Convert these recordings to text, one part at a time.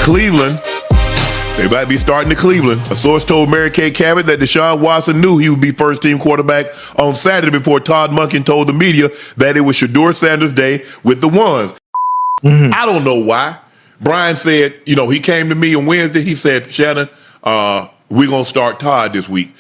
Cleveland, they might be starting to Cleveland. A source told Mary Kay Cabot that Deshaun Watson knew he would be first-team quarterback on Saturday before Todd Monken told the media that it was Shedeur Sanders' day with the ones. I don't know why. Brian said, he came to me on Wednesday. He said, Shannon, we're going to start Todd this week.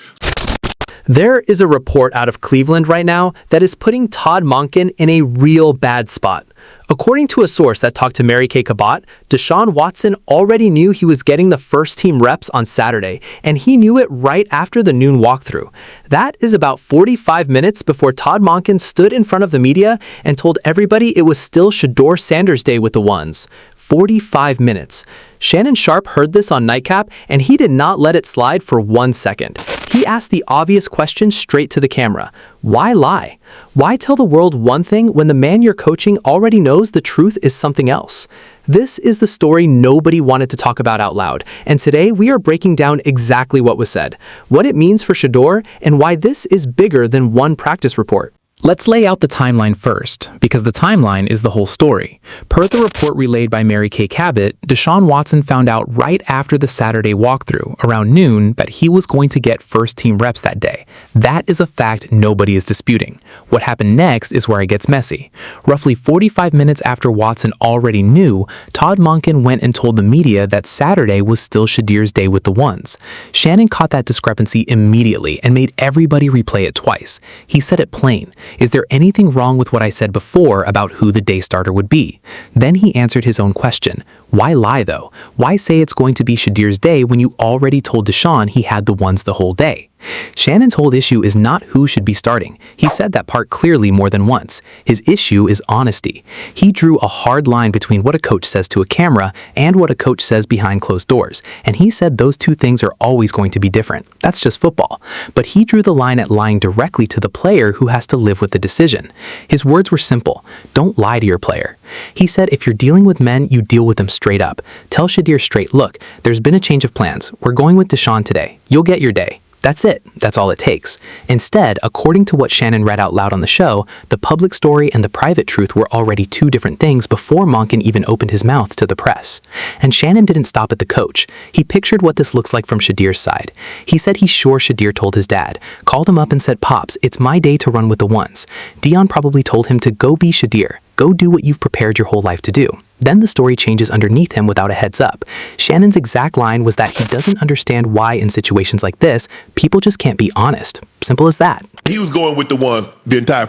There is a report out of Cleveland right now that is putting Todd Monken in a real bad spot. According to a source that talked to Mary Kay Cabot, Deshaun Watson already knew he was getting the first-team reps on Saturday, and he knew it right after the noon walkthrough. That is about 45 minutes before Todd Monken stood in front of the media and told everybody it was still Shedeur Sanders' day with the ones. 45 minutes. Shannon Sharpe heard this on Nightcap, and he did not let it slide for 1 second. He asked the obvious question straight to the camera. Why lie? Why tell the world one thing when the man you're coaching already knows the truth is something else? This is the story nobody wanted to talk about out loud, and today we are breaking down exactly what was said, what it means for Shedeur, and why this is bigger than one practice report. Let's lay out the timeline first, because the timeline is the whole story. Per the report relayed by Mary Kay Cabot, Deshaun Watson found out right after the Saturday walkthrough, around noon, that he was going to get first-team reps that day. That is a fact nobody is disputing. What happened next is where it gets messy. Roughly 45 minutes after Watson already knew, Todd Monken went and told the media that Saturday was still Shedeur's day with the ones. Shannon caught that discrepancy immediately and made everybody replay it twice. He said it plain. Is there anything wrong with what I said before about who the day starter would be? Then he answered his own question. Why lie though? Why say it's going to be Shedeur's day when you already told Deshaun he had the ones the whole day? Shannon's whole issue is not who should be starting. He said that part clearly more than once. His issue is honesty. He drew a hard line between what a coach says to a camera and what a coach says behind closed doors, and he said those two things are always going to be different. That's just football. But he drew the line at lying directly to the player who has to live with the decision. His words were simple. Don't lie to your player. He said if you're dealing with men, you deal with them straight up. Tell Shedeur straight, look, there's been a change of plans. We're going with Deshaun today. You'll get your day. That's it. That's all it takes. Instead, according to what Shannon read out loud on the show, the public story and the private truth were already two different things before Monken even opened his mouth to the press. And Shannon didn't stop at the coach. He pictured what this looks like from Shedeur's side. He said he's sure Shedeur told his dad, called him up and said, Pops, it's my day to run with the ones. Dion probably told him to go be Shedeur. Go do what you've prepared your whole life to do. Then the story changes underneath him without a heads up. Shannon's exact line was that he doesn't understand why in situations like this, people just can't be honest. Simple as that. He was going with the ones for the entire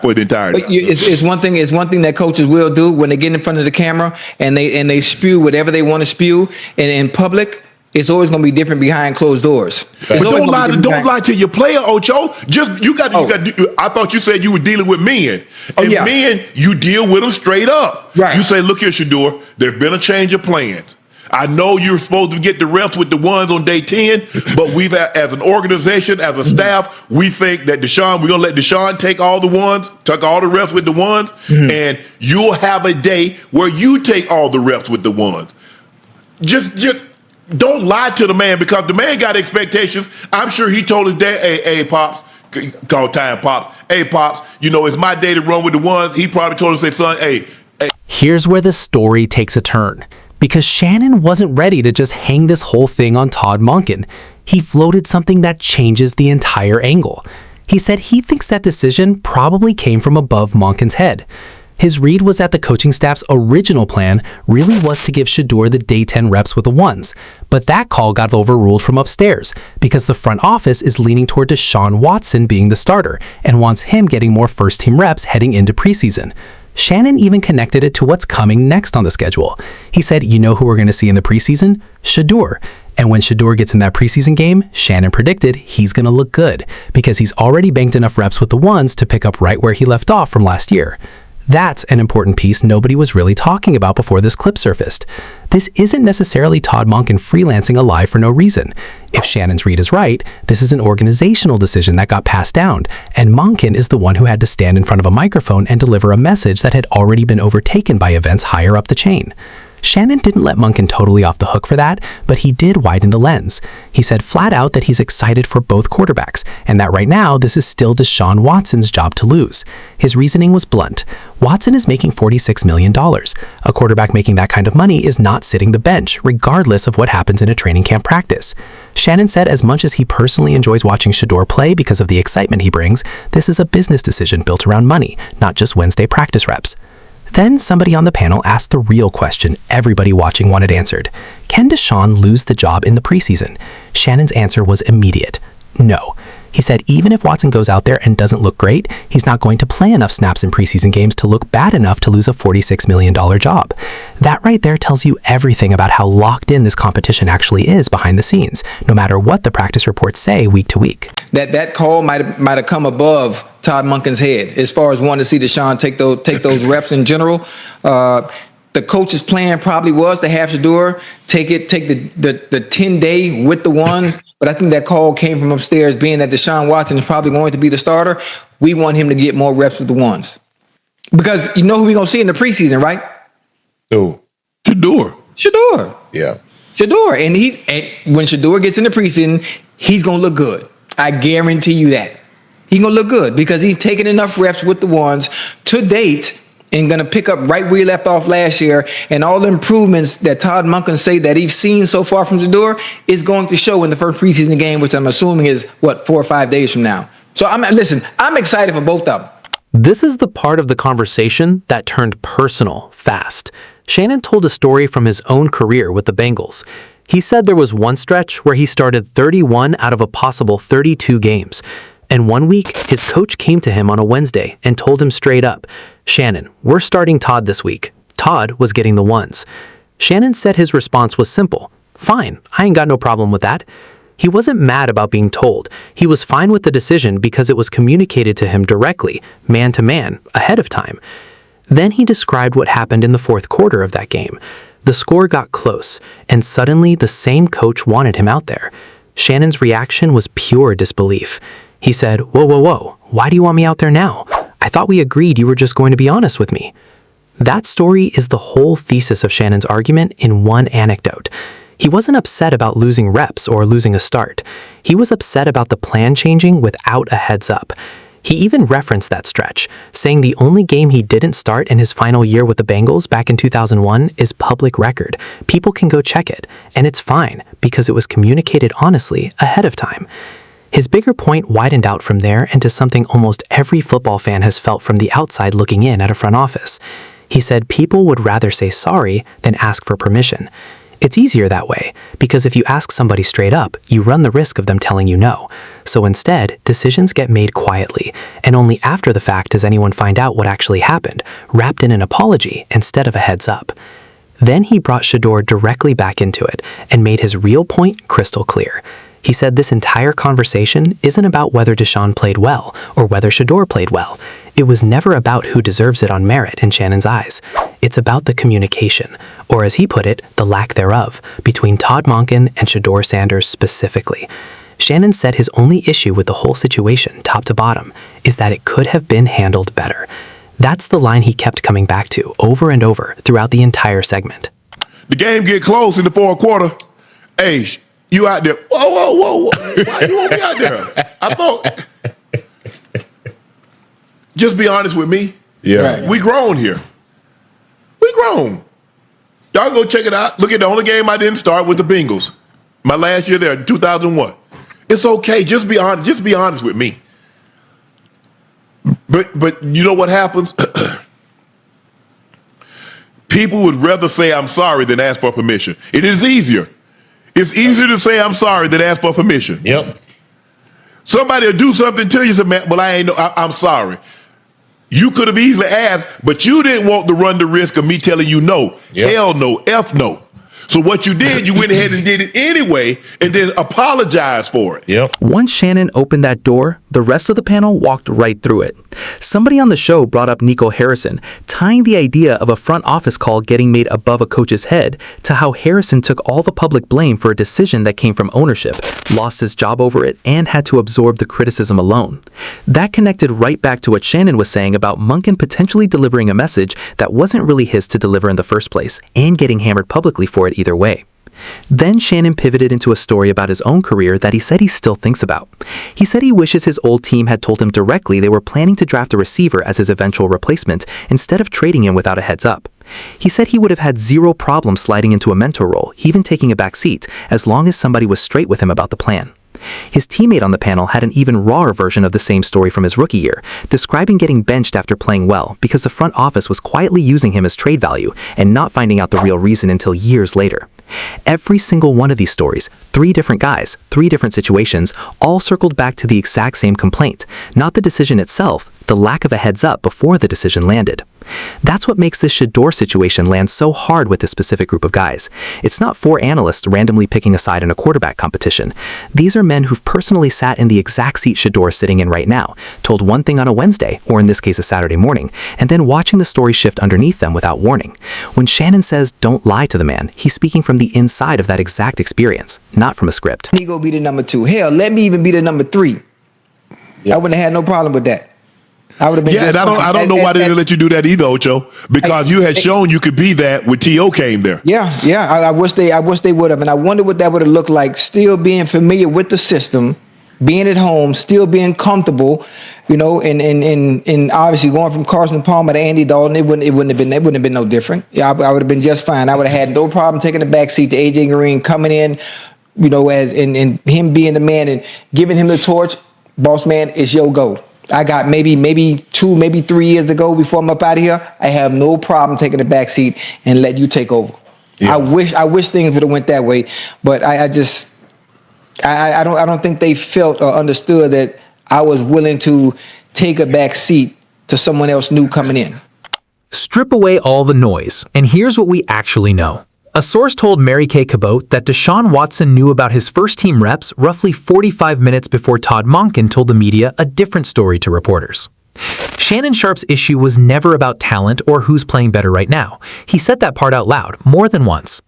But it's one thing that coaches will do when they get in front of the camera and they spew whatever they want to spew in public. It's always going to be different behind closed doors. But don't lie to your player, Ocho. I thought you said you were dealing with men. Men, you deal with them straight up. Right. You say, look here, Shedeur, there's been a change of plans. I know you're supposed to get the reps with the ones on day 10, but we've, as an organization, as a staff, we think that we're going to let Deshaun take all the ones, take all the reps with the ones, and you'll have a day where you take all the reps with the ones. Just don't lie to the man, because the man got expectations. I'm sure he told his dad, hey, Pops, call time Pops, hey, Pops, it's my day to run with the ones. He probably told him, say, son, hey. Here's where the story takes a turn, because Shannon wasn't ready to just hang this whole thing on Todd Monken. He floated something that changes the entire angle. He said he thinks that decision probably came from above Monken's head. His read was that the coaching staff's original plan really was to give Shedeur the day 10 reps with the ones, but that call got overruled from upstairs because the front office is leaning toward Deshaun Watson being the starter and wants him getting more first-team reps heading into preseason. Shannon even connected it to what's coming next on the schedule. He said, you know who we're going to see in the preseason? Shedeur. And when Shedeur gets in that preseason game, Shannon predicted he's going to look good because he's already banked enough reps with the ones to pick up right where he left off from last year. That's an important piece nobody was really talking about before this clip surfaced. This isn't necessarily Todd Monken freelancing a lie for no reason. If Shannon's read is right, this is an organizational decision that got passed down, and Monken is the one who had to stand in front of a microphone and deliver a message that had already been overtaken by events higher up the chain. Shannon didn't let Monken totally off the hook for that, but he did widen the lens. He said flat out that he's excited for both quarterbacks, and that right now this is still Deshaun Watson's job to lose. His reasoning was blunt. Watson is making $46 million. A quarterback making that kind of money is not sitting the bench, regardless of what happens in a training camp practice. Shannon said as much as he personally enjoys watching Shedeur play because of the excitement he brings, this is a business decision built around money, not just Wednesday practice reps. Then somebody on the panel asked the real question everybody watching wanted answered. Can Deshaun lose the job in the preseason? Shannon's answer was immediate. No. He said even if Watson goes out there and doesn't look great, he's not going to play enough snaps in preseason games to look bad enough to lose a $46 million job. That right there tells you everything about how locked in this competition actually is behind the scenes, no matter what the practice reports say week to week. That call might have come above Todd Monken's head as far as wanting to see Deshaun take those reps in general. The coach's plan probably was to have Shedeur take the 10-day with the ones, but I think that call came from upstairs, being that Deshaun Watson is probably going to be the starter. We want him to get more reps with the ones. Because you know who we're going to see in the preseason, right? No. Shedeur. Yeah. Shedeur. And when Shedeur gets in the preseason, he's going to look good. I guarantee you that. He's going to look good because he's taking enough reps with the ones to date and going to pick up right where he left off last year. And all the improvements that Todd Monken say that he's seen so far from Shedeur is going to show in the first preseason game, which I'm assuming is, 4 or 5 days from now. So, I'm excited for both of them. This is the part of the conversation that turned personal fast. Shannon told a story from his own career with the Bengals. He said there was one stretch where he started 31 out of a possible 32 games. And one week, his coach came to him on a Wednesday and told him straight up, "Shannon, we're starting Todd this week." Todd was getting the ones. Shannon said his response was simple. Fine, I ain't got no problem with that. He wasn't mad about being told. He was fine with the decision because it was communicated to him directly, man to man, ahead of time. Then he described what happened in the fourth quarter of that game. The score got close, and suddenly the same coach wanted him out there. Shannon's reaction was pure disbelief. He said, whoa, why do you want me out there now? I thought we agreed you were just going to be honest with me. That story is the whole thesis of Shannon's argument in one anecdote. He wasn't upset about losing reps or losing a start. He was upset about the plan changing without a heads up. He even referenced that stretch, saying the only game he didn't start in his final year with the Bengals back in 2001 is public record. People can go check it, and it's fine because it was communicated honestly ahead of time. His bigger point widened out from there into something almost every football fan has felt from the outside looking in at a front office. He said people would rather say sorry than ask for permission. It's easier that way, because if you ask somebody straight up, you run the risk of them telling you no. So instead, decisions get made quietly, and only after the fact does anyone find out what actually happened, wrapped in an apology instead of a heads up. Then he brought Shedeur directly back into it and made his real point crystal clear. He said this entire conversation isn't about whether Deshaun played well or whether Shedeur played well. It was never about who deserves it on merit in Shannon's eyes. It's about the communication, or as he put it, the lack thereof, between Todd Monken and Shedeur Sanders specifically. Shannon said his only issue with the whole situation, top to bottom, is that it could have been handled better. That's the line he kept coming back to over and over throughout the entire segment. The game get close in the fourth quarter. Hey, you out there? Whoa! Why you want me out there? I thought. Just be honest with me. Yeah, We grown here. We grown. Y'all go check it out. Look at the only game I didn't start with the Bengals. My last year there, 2001. It's okay. Just be honest. Just be honest with me. But you know what happens? People would rather say I'm sorry than ask for permission. It is easier. It's easier to say I'm sorry than ask for permission. Yep. Somebody will do something to you, say, man, well, I'm sorry. You could have easily asked, but you didn't want to run the risk of me telling you no. Yep. Hell no, F no. So what you did, you went ahead and did it anyway, and then apologized for it. Yep. Once Shannon opened that door, the rest of the panel walked right through it. Somebody on the show brought up Nico Harrison, tying the idea of a front office call getting made above a coach's head to how Harrison took all the public blame for a decision that came from ownership, lost his job over it, and had to absorb the criticism alone. That connected right back to what Shannon was saying about Monken potentially delivering a message that wasn't really his to deliver in the first place, and getting hammered publicly for it either way. Then Shannon pivoted into a story about his own career that he said he still thinks about. He said he wishes his old team had told him directly they were planning to draft a receiver as his eventual replacement instead of trading him without a heads up. He said he would have had zero problem sliding into a mentor role, even taking a back seat, as long as somebody was straight with him about the plan. His teammate on the panel had an even rawer version of the same story from his rookie year, describing getting benched after playing well because the front office was quietly using him as trade value and not finding out the real reason until years later. Every single one of these stories, 3 different guys, 3 different situations, all circled back to the exact same complaint, not the decision itself, the lack of a heads up before the decision landed. That's what makes this Shedeur situation land so hard with this specific group of guys. It's not 4 analysts randomly picking a side in a quarterback competition. These are men who've personally sat in the exact seat Shedeur is sitting in right now, told one thing on a Wednesday, or in this case a Saturday morning, and then watching the story shift underneath them without warning. When Shannon says don't lie to the man, he's speaking from the inside of that exact experience, not from a script. He go be the number 2. Hell, let me even be the number 3. I wouldn't have had no problem with that. I would have been. Yeah, and I don't know why they didn't let you do that either, Ocho, because you had shown you could be that when T.O. came there. Yeah. I wish they would have, and I wonder what that would have looked like. Still being familiar with the system, being at home, still being comfortable, and obviously going from Carson Palmer to Andy Dalton, it wouldn't have been no different. Yeah, I would have been just fine. I would have had no problem taking the back seat to AJ Green coming in, as and him being the man and giving him the torch. Boss man, it's your go. I got maybe 2, maybe 3 years to go before I'm up out of here. I have no problem taking the back seat and let you take over. Yeah. I wish things would have went that way, but I don't think they felt or understood that I was willing to take a back seat to someone else new coming in. Strip away all the noise, and here's what we actually know. A source told Mary Kay Cabot that Deshaun Watson knew about his first-team reps roughly 45 minutes before Todd Monken told the media a different story to reporters. Shannon Sharpe's issue was never about talent or who's playing better right now. He said that part out loud more than once.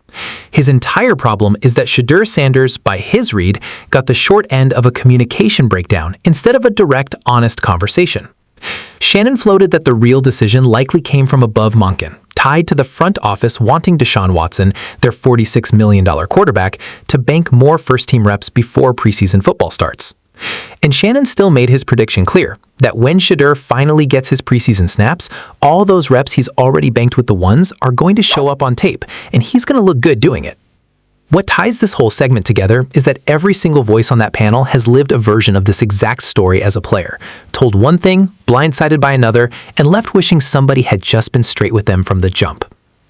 His entire problem is that Shedeur Sanders, by his read, got the short end of a communication breakdown instead of a direct, honest conversation. Shannon floated that the real decision likely came from above Monken, tied to the front office wanting Deshaun Watson, their $46 million quarterback, to bank more first-team reps before preseason football starts. And Shannon still made his prediction clear, that when Shedeur finally gets his preseason snaps, all those reps he's already banked with the ones are going to show up on tape, and he's going to look good doing it. What ties this whole segment together is that every single voice on that panel has lived a version of this exact story as a player, told one thing, blindsided by another, and left wishing somebody had just been straight with them from the jump.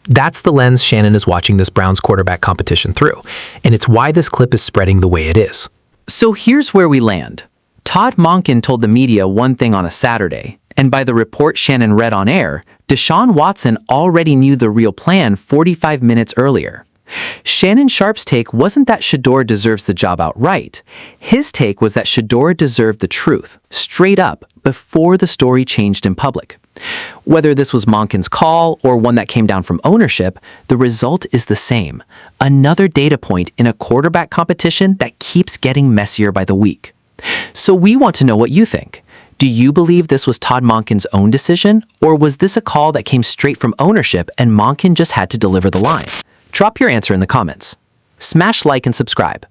That's the lens Shannon is watching this Browns quarterback competition through, and it's why this clip is spreading the way it is. So here's where we land. Todd Monken told the media one thing on a Saturday, and by the report Shannon read on air, Deshaun Watson already knew the real plan 45 minutes earlier. Shannon Sharpe's take wasn't that Shedeur deserves the job outright. His take was that Shedeur deserved the truth, straight up, before the story changed in public. Whether this was Monken's call or one that came down from ownership, the result is the same. Another data point in a quarterback competition that keeps getting messier by the week. So we want to know what you think. Do you believe this was Todd Monken's own decision, or was this a call that came straight from ownership and Monken just had to deliver the line? Drop your answer in the comments. Smash like and subscribe.